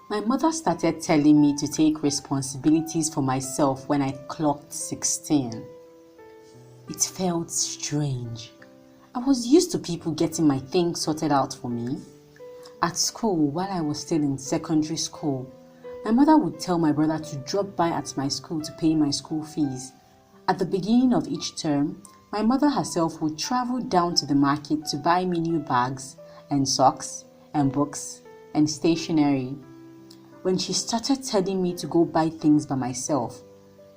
My mother started telling me to take responsibilities for myself when I clocked 16. It felt strange. I was used to people getting my things sorted out for me. At school, while I was still in secondary school, my mother would tell my brother to drop by at my school to pay my school fees. At the beginning of each term, my mother herself would travel down to the market to buy me new bags and socks and books and stationery. When she started telling me to go buy things by myself,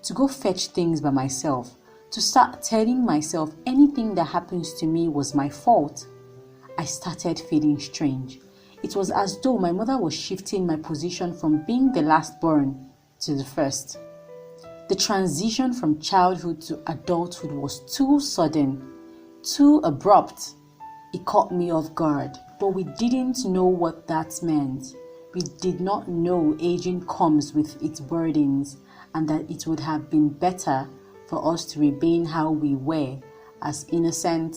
to go fetch things by myself, to start telling myself anything that happens to me was my fault, I started feeling strange. It was as though my mother was shifting my position from being the last born to the first. The transition from childhood to adulthood was too sudden, too abrupt. It caught me off guard, but we didn't know what that meant. We did not know aging comes with its burdens and that it would have been better for us to remain how we were as innocent,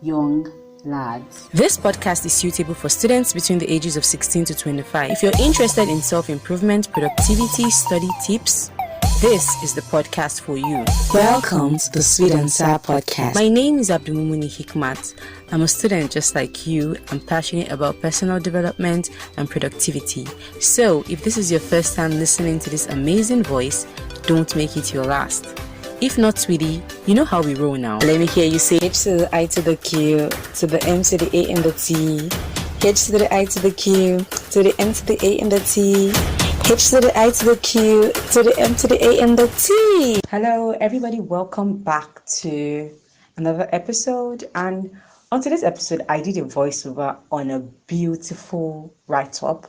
young lads. This podcast is suitable for students between the ages of 16 to 25. If you're interested in self-improvement, productivity, study tips, this is the podcast for you. Welcome to the Sweet and Sour Podcast. My name is Adedimeji Hikmat. I'm a student just like you. I'm passionate about personal development and productivity. So, if this is your first time listening to this amazing voice, don't make it your last. If not, sweetie, you know how we roll now. Let me hear you say H to the I to the Q, to the M to the A and the T. H to the I to the Q, to the M to the A and the T. H to the I to the Q, to the M to the A and the T. Hello, everybody. Welcome back to another episode. And on today's episode, I did a voiceover on a beautiful write-up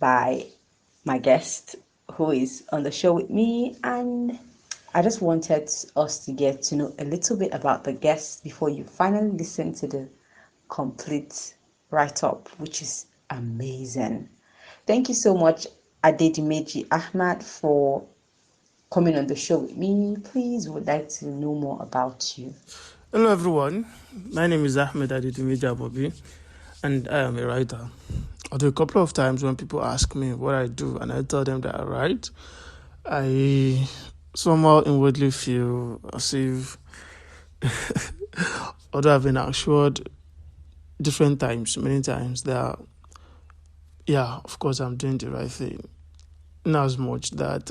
by my guest who is on the show with me. And I just wanted us to get to know a little bit about the guest before you finally listen to the complete write-up, which is amazing. Thank you so much, Adedimeji Ahmad, for coming on the show with me. Please, would like to know more about you. Hello everyone, my name is Ahmad Adedimeji Amobi and I am a writer. Although a couple of times when people ask me what I do and I tell them that I write, I somehow inwardly feel as if, although I've been assured different times, many times, that of course I'm doing the right thing. Not as much that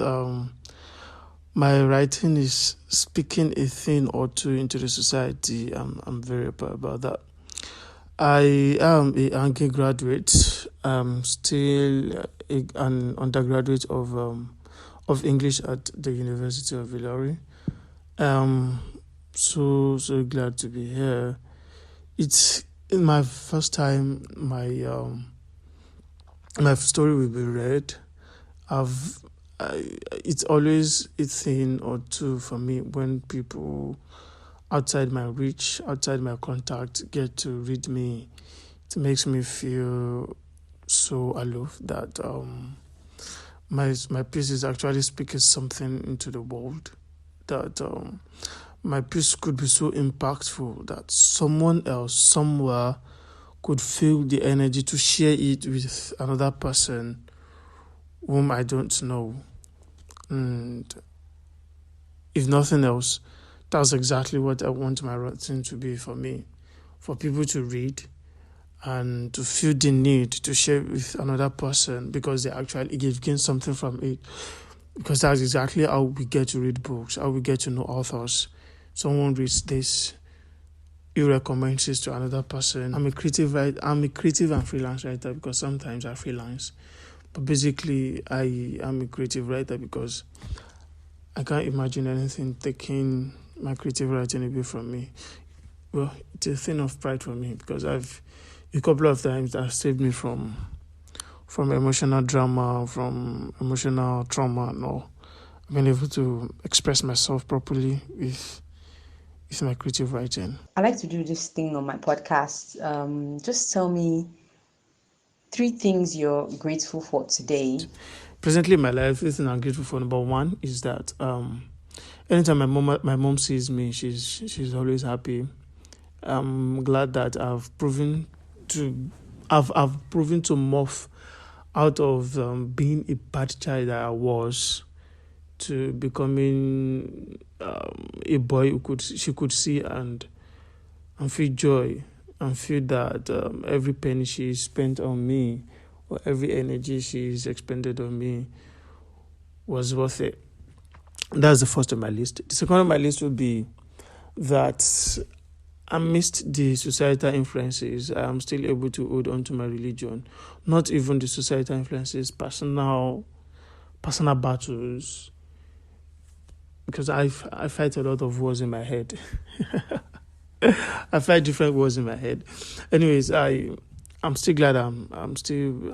my writing is speaking a thing or two into the society. I'm very happy about that. I am an undergraduate. I'm still an undergraduate of English at the University of Ilori. So glad to be here. It's my first time my story will be read. It's always a thing or two for me when people outside my reach, outside my contact, get to read me. It makes me feel so aloof that my piece is actually speaking something into the world, that my piece could be so impactful that someone else somewhere could feel the energy to share it with another person whom I don't know. And if nothing else, that's exactly what I want my writing to be for me, for people to read and to feel the need to share with another person because they actually gain something from it. Because that's exactly how we get to read books, how we get to know authors. Someone reads this, you recommend this to another person. I'm a creative and freelance writer because sometimes I freelance. But basically, I am a creative writer because I can't imagine anything taking my creative writing away from me. Well, it's a thing of pride for me because a couple of times that saved me from emotional drama, from emotional trauma and all. I've been able to express myself properly with my creative writing. I like to do this thing on my podcast. Just tell me 3 things you're grateful for today. Presently in my life, the thing I'm grateful for, number one, is that anytime my mom sees me, she's always happy. I'm glad that I've proven to morph out of being a bad child that I was to becoming a boy she could see and feel joy and feel that every penny she spent on me or every energy she's expended on me was worth it. That's the first on my list. The second on my list would be that amidst the societal influences, I am still able to hold on to my religion. Not even the societal influences, personal battles. Because I fight a lot of wars in my head. I fight different wars in my head. Anyways, I'm still glad I'm still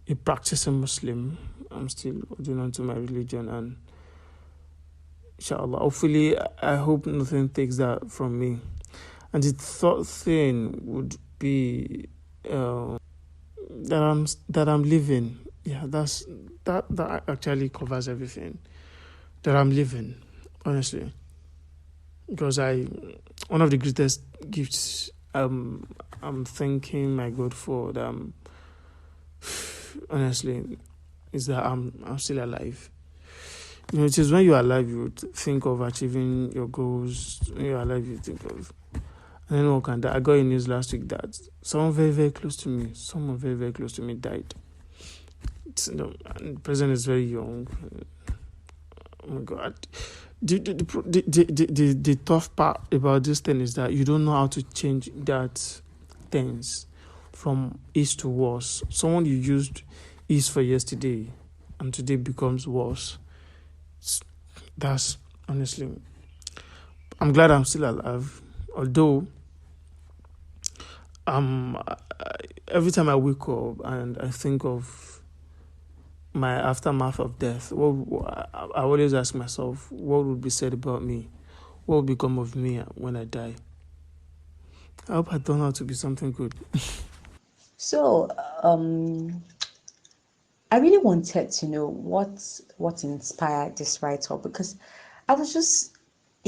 a practicing Muslim. I'm still holding on to my religion, and inshallah, hopefully, I hope nothing takes that from me. And the third thing would be that I'm living. Yeah, that actually covers everything. That I'm living, honestly, because one of the greatest gifts I'm thanking my God for that honestly is that I'm still alive. It is when you're alive you think of achieving your goals. When you're alive you think of, and then what can that? I got a news last week that someone very, very close to me died. And the president is very young. Oh my God. The tough part about this thing is that you don't know how to change that things from east to worse. Someone you used east for yesterday and today becomes worse. That's honestly, I'm glad I'm still alive. Although every time I wake up and I think of my aftermath of death, I always ask myself, what would be said about me? What will become of me when I die? I hope I turn out to be something good. So, I really wanted to know what inspired this write-up, because it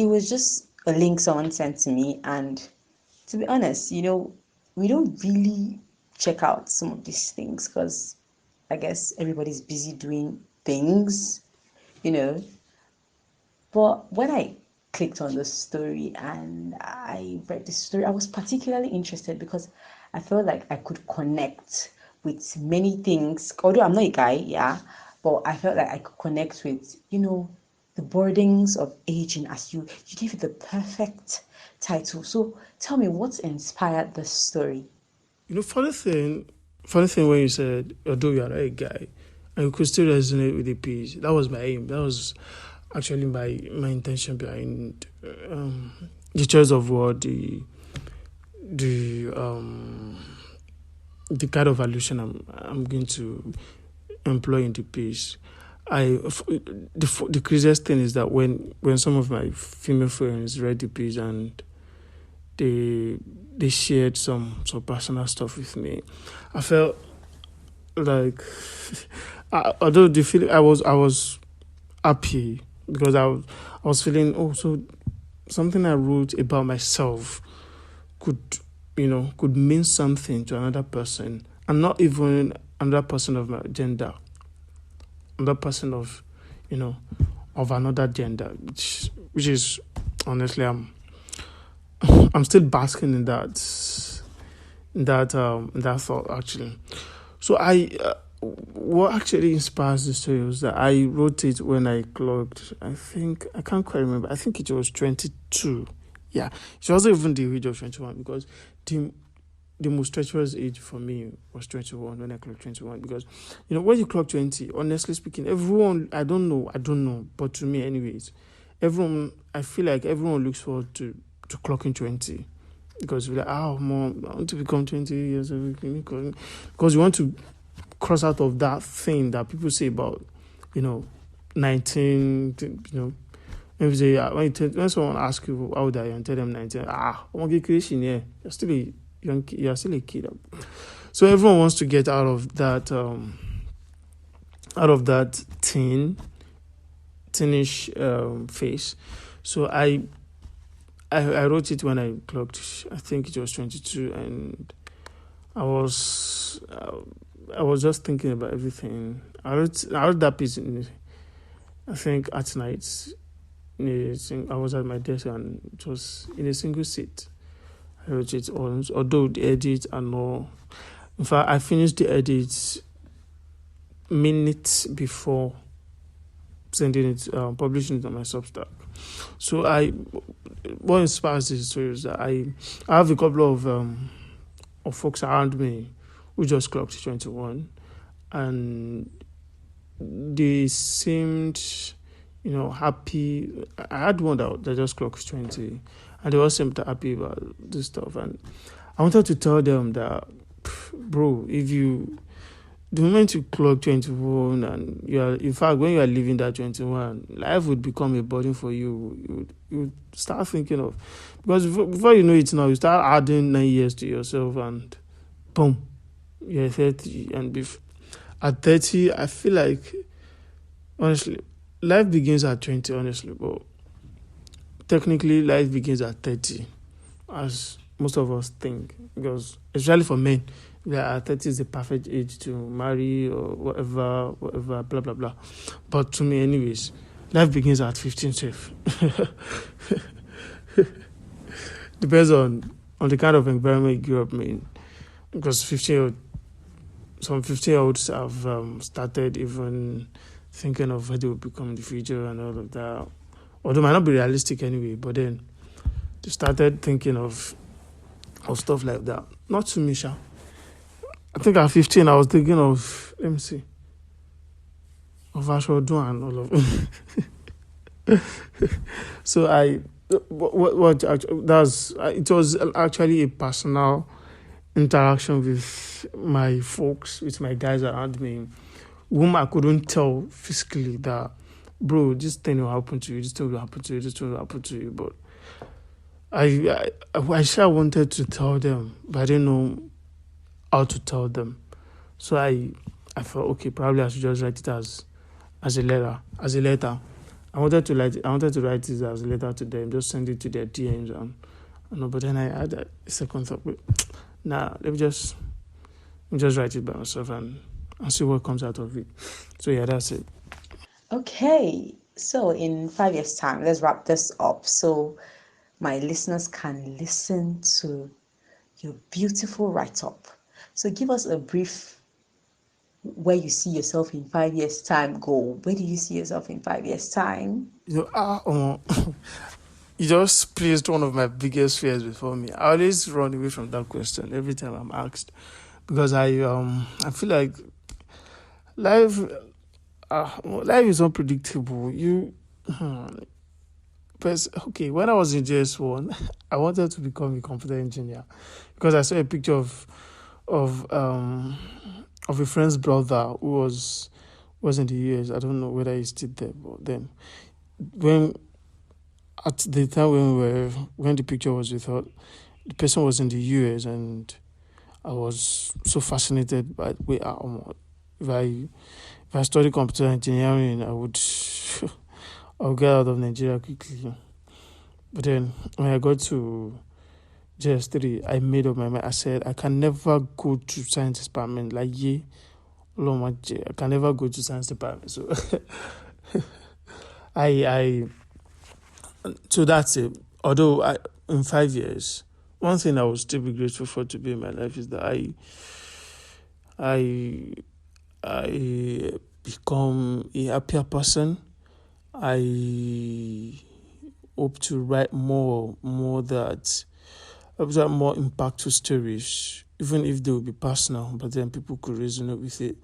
was just a link someone sent to me, and to be honest, we don't really check out some of these things because I guess everybody's busy doing things, But when I clicked on the story and I read the story, I was particularly interested because I felt like I could connect with many things. Although I'm not a guy, yeah, but I felt like I could connect with, the burdens of aging. As you gave it the perfect title. So tell me, what inspired the story? Funny thing when you said, although you are not a guy, and you could still resonate with the piece. That was my aim. That was actually my intention behind the choice of word, the kind of allusion I'm going to employ in the piece. The craziest thing is that when some of my female friends read the piece and they shared some personal stuff with me, I felt like although the feeling I was happy because I was feeling so something I wrote about myself could mean something to another person, and not even another person of my gender, another person of of another gender, which is honestly I'm still basking in that thought actually. So what actually inspires the story was that I wrote it when I clocked, I can't quite remember, I think it was 22. Yeah, it wasn't even the age of 21 because the most treacherous age for me was 21 when I clocked 21 because, when you clock 20, honestly speaking, everyone, I don't know, but to me anyways, I feel like everyone looks forward to clocking 20 because we're like, Mom, I want to become 20 years old because you want to cross out of that thing that people say about 19, maybe say when someone asks you how old are you and tell them 19, I want to get creation, yeah, you're still a young kid, you're still a kid. So everyone wants to get out of that teenish phase. So I wrote it when I clocked, I think it was 22, and I was I was just thinking about everything. I wrote that piece I think at night. I was at my desk and it was in a single seat. I wrote it on, although the edit and all. In fact, I finished the edit minutes before sending it, publishing it on my Substack. So what inspires this story is that I have a couple of folks around me who just clocked 21, and they seemed, happy. I had one that just clocked 20, and they all seemed happy about this stuff. And I wanted to tell them that, bro, the moment you clock 21 and in fact, when you are leaving that 21, life would become a burden for you. You start thinking of, because before you know it now, you start adding 9 years to yourself and boom, you're 30. And at 30, I feel like, honestly, life begins at 20, honestly, but technically life begins at 30, as most of us think, because especially for men, 30 is the perfect age to marry or whatever, blah, blah, blah. But to me, anyways, life begins at 15, safe. Depends on the kind of environment you grew up in. Because some 15-year-olds have started even thinking of what they will become in the future and all of that. Although it might not be realistic anyway, but then they started thinking of stuff like that. Not to me, Sha. I think at 15, I was thinking of, let me see, of Ashodo and all of So it was actually a personal interaction with my folks, with my guys around me, whom I couldn't tell physically that, bro, this thing will happen to you, this thing will happen to you, this thing will happen to you. But I sure wanted to tell them, but I didn't know how to tell them. So I thought, okay, probably I should just write it as a letter. I wanted to write it as a letter to them, just send it to their DMs and but then I had a second thought, let me just write it by myself and see what comes out of it. So yeah, that's it. Okay, so in 5 years' time, let's wrap this up so my listeners can listen to your beautiful write-up. So give us a brief where you see yourself in 5 years' time goal. Where do you see yourself in 5 years' time? You just placed one of my biggest fears before me. I always run away from that question every time I'm asked, because I feel like life is unpredictable. Okay, when I was in JS1, I wanted to become a computer engineer because I saw a picture of a friend's brother who was in the US. I don't know whether he's still there, but then at the time when the picture was with her, the person was in the US, and I was so fascinated by the way if I study computer engineering, I would I'll get out of Nigeria quickly. But then when I got to JS3, I made up my mind. I said I can never go to science department. I can never go to science department. So so that's it. Although in 5 years, one thing I would still be grateful for to be in my life is that I become a happier person. I hope to write more impactful stories, even if they will be personal, but then people could resonate with it.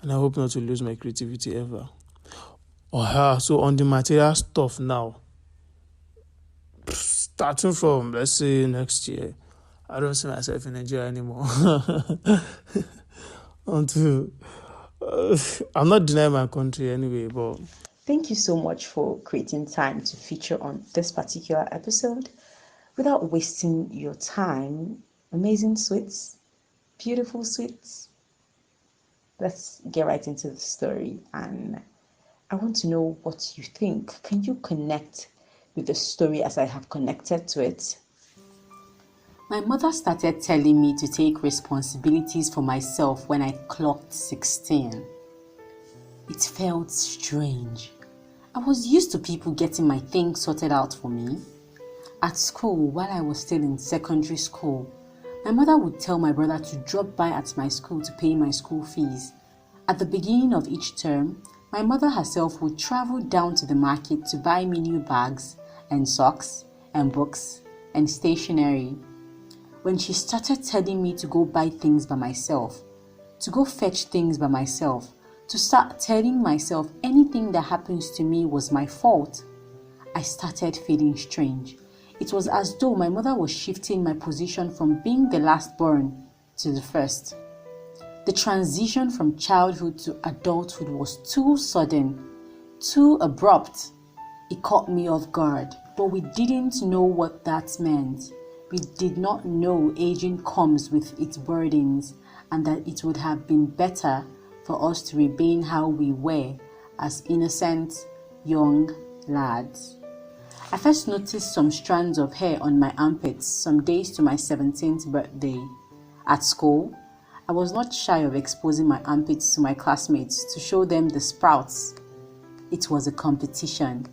And I hope not to lose my creativity ever. So on the material stuff now, starting from, let's say, next year, I don't see myself in Nigeria anymore. Until I'm not denying my country anyway, but thank you so much for creating time to feature on this particular episode. Without wasting your time, amazing sweets, beautiful sweets. Let's get right into the story, and I want to know what you think. Can you connect with the story as I have connected to it? My mother started telling me to take responsibilities for myself when I clocked 16. It felt strange. I was used to people getting my things sorted out for me. At school, while I was still in secondary school, my mother would tell my brother to drop by at my school to pay my school fees. At the beginning of each term, my mother herself would travel down to the market to buy me new bags and socks and books and stationery. When she started telling me to go buy things by myself, to go fetch things by myself, to start telling myself anything that happens to me was my fault, I started feeling strange. It was as though my mother was shifting my position from being the last born to the first. The transition from childhood to adulthood was too sudden, too abrupt. It caught me off guard, but we didn't know what that meant. We did not know aging comes with its burdens and that it would have been better for us to remain how we were as innocent young lads. I first noticed some strands of hair on my armpits some days to my 17th birthday. At school, I was not shy of exposing my armpits to my classmates to show them the sprouts. It was a competition.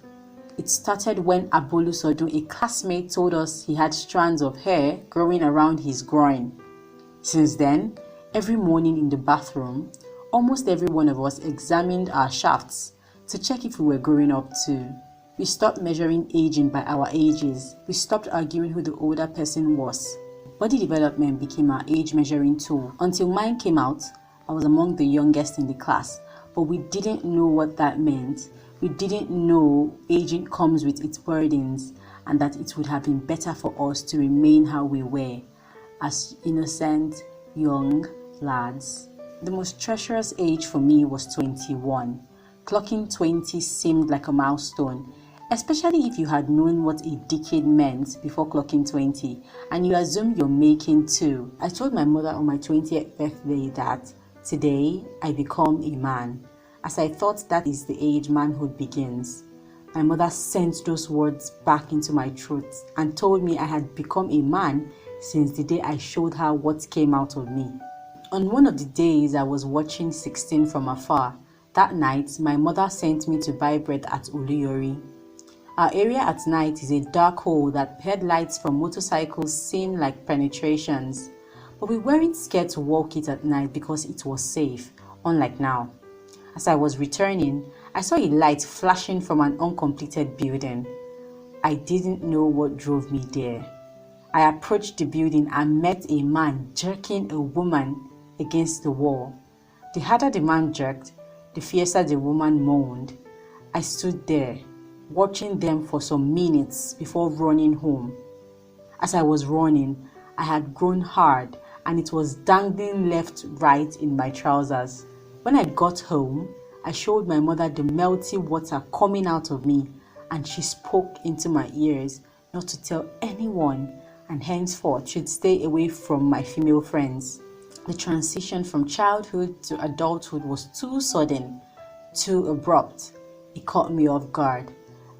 It started when Abolu Sodu, a classmate, told us he had strands of hair growing around his groin. Since then, every morning in the bathroom, almost every one of us examined our shafts to check if we were growing up too. We stopped measuring aging by our ages. We stopped arguing who the older person was. Body development became our age measuring tool. Until mine came out, I was among the youngest in the class, but we didn't know what that meant. We didn't know aging comes with its burdens and that it would have been better for us to remain how we were, as innocent young lads. The most treacherous age for me was 21. Clocking 20 seemed like a milestone, especially if you had known what a decade meant before clocking 20 and you assume you're making two. I told my mother on my 20th birthday that today I become a man, as I thought that is the age manhood begins. My mother sent those words back into my throat and told me I had become a man since the day I showed her what came out of me. On one of the days I was watching 16 from afar, that night my mother sent me to buy bread at Uluyori. Our area at night is a dark hole that headlights from motorcycles seem like penetrations, but we weren't scared to walk it at night because it was safe, unlike now. As I was returning, I saw a light flashing from an uncompleted building. I didn't know what drove me there. I approached the building and met a man jerking a woman against the wall. The harder the man jerked, the fiercer the woman moaned. I stood there, watching them for some minutes before running home. As I was running, I had grown hard and it was dangling left, right in my trousers. When I got home, I showed my mother the melty water coming out of me and she spoke into my ears not to tell anyone and henceforth should stay away from my female friends. The transition from childhood to adulthood was too sudden, too abrupt. It caught me off guard.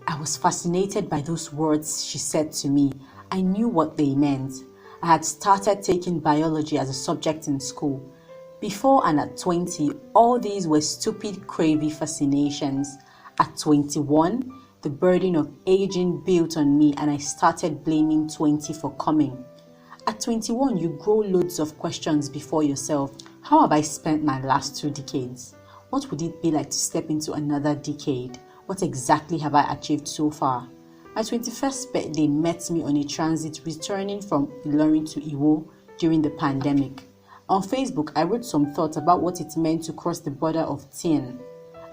I was fascinated by those words she said to me. I knew what they meant. I had started taking biology as a subject in school. Before and at 20, all these were stupid, cravey fascinations. At 21, the burden of aging built on me and I started blaming 20 for coming. At 21, you grow loads of questions before yourself. How have I spent my last 2 decades? What would it be like to step into another decade? What exactly have I achieved so far? My 21st birthday met me on a transit returning from Ilorin to Iwo during the pandemic. On Facebook, I wrote some thoughts about what it meant to cross the border of 10,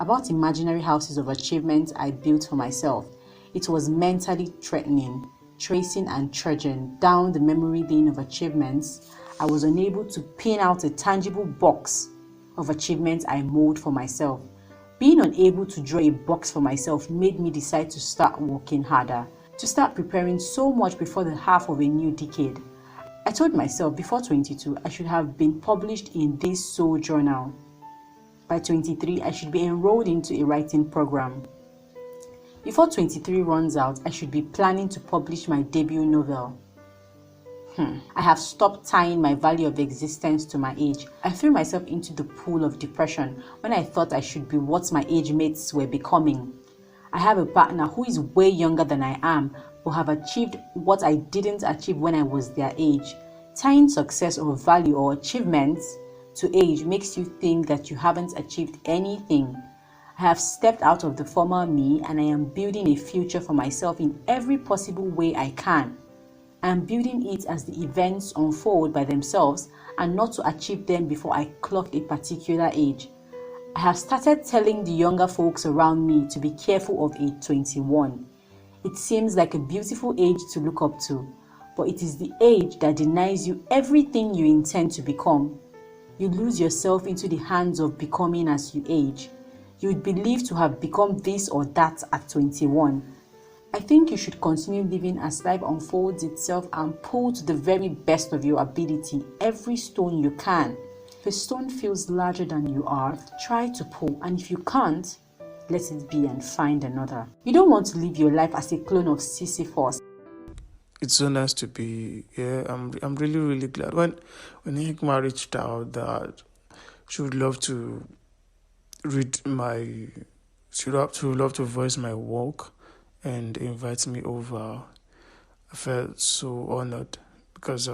about imaginary houses of achievement I built for myself. It was mentally threatening, tracing and trudging down the memory lane of achievements. I was unable to pin out a tangible box of achievements I molded for myself. Being unable to draw a box for myself made me decide to start working harder, to start preparing so much before the half of a new decade. I told myself before 22, I should have been published in this sole journal. By 23, I should be enrolled into a writing program. Before 23 runs out, I should be planning to publish my debut novel. I have stopped tying my value of existence to my age. I threw myself into the pool of depression when I thought I should be what my age mates were becoming. I have a partner who is way younger than I am, but have achieved what I didn't achieve when I was their age. Tying success or value or achievements to age makes you think that you haven't achieved anything. I have stepped out of the former me and I am building a future for myself in every possible way I can. I am building it as the events unfold by themselves and not to achieve them before I clock a particular age. I have started telling the younger folks around me to be careful of age 21. It seems like a beautiful age to look up to, but it is the age that denies you everything you intend to become. You lose yourself into the hands of becoming as you age. You would believe to have become this or that at 21. I think you should continue living as life unfolds itself and pull to the very best of your ability every stone you can. If a stone feels larger than you are, try to pull, and if you can't, let it be and find another. You don't want to live your life as a clone of Sisyphus. It's so nice to be here. I'm really, really glad. When Hikma reached out that she would love to she would love to voice my work and invite me over, I felt so honored because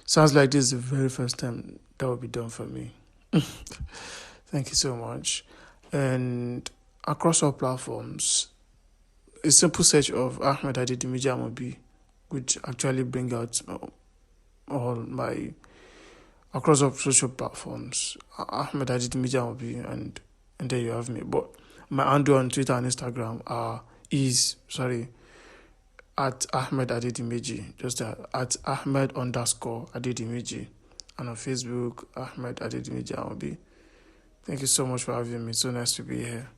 sounds like this is the very first time that will be done for me. Thank you so much. And across all platforms, a simple search of Ahmad Adedimeji Amobi would actually bring out all my across all social platforms. Ahmad Adedimeji Amobi, and there you have me. But my handle on Twitter and Instagram is at Ahmed Adedimeji, just that, at Ahmed_Adedimeji, and on Facebook, Ahmed Adedimeji Amobi. Thank you so much for having me. So nice to be here.